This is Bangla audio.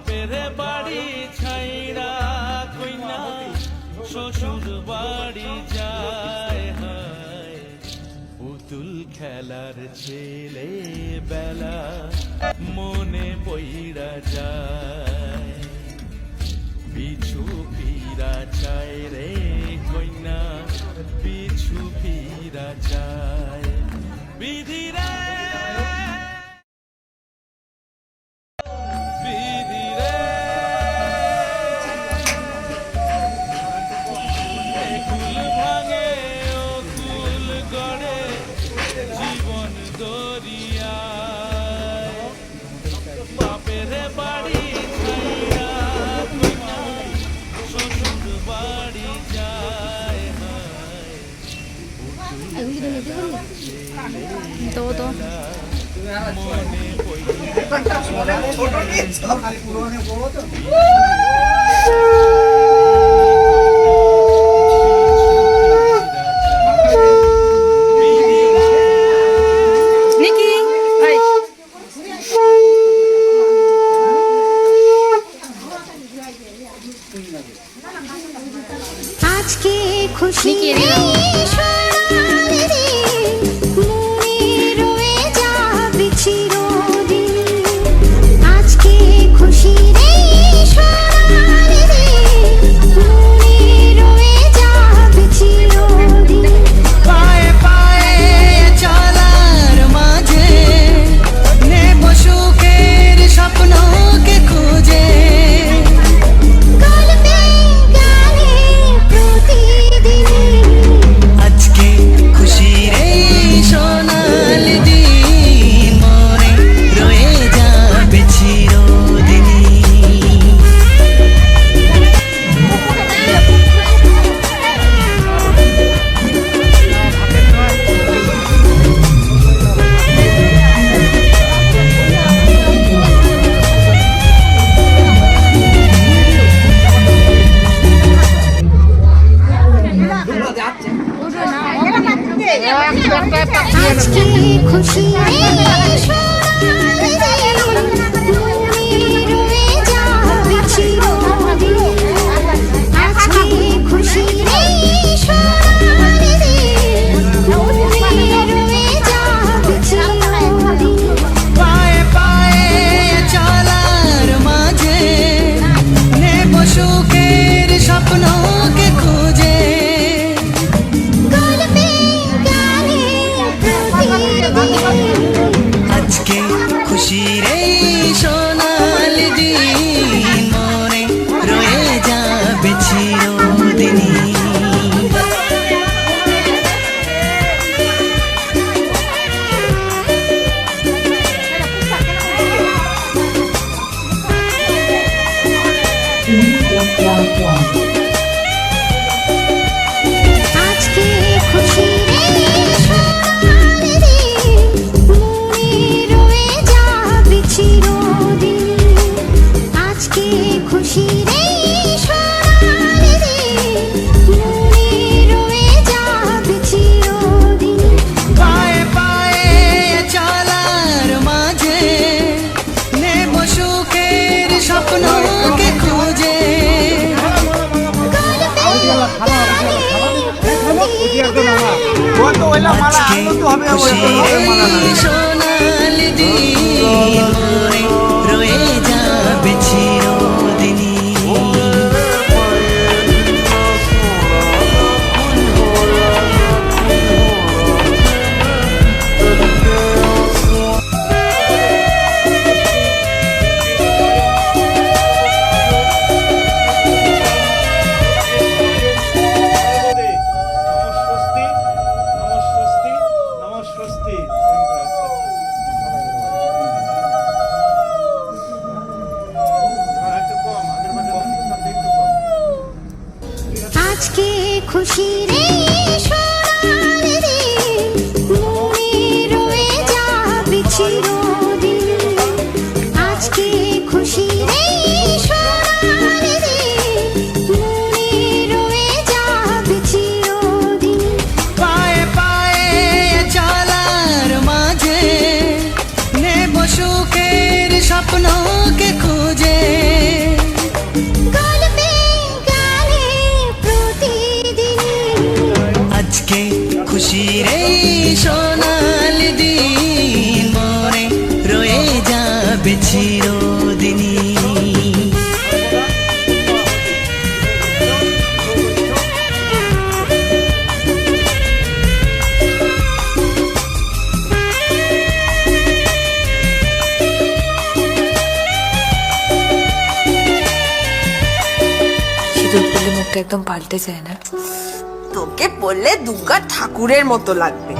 বাপের বাড়ি ছাইরা কইনা শ্বশুর বাড়ি যায় হায় পুতুল খেলার ছেলে বেলা মনে পইরা যায় পিছু ফিরা চায় রে কইনা পিছু ফিরা চায় বিধিরা todo. Nikki, hi. आज की खुशी आज की खुशी সোনালি দিন রয়ে যাবে চিরদিনই। आज की खुशी रे সোনালি দিন মনে রয়ে যাবে চিরদিন। आज की खुशी রে সোনালি দিন মনে রয়ে যাবে চিরদিন। পায়ে পায়ে চলার মাঝে নেব সুখের স্বপ্নকে খুঁজে। লুকটা একদম পাল্টে যায় না? তোকে বললে দুর্গা ঠাকুরের মতো লাগবে।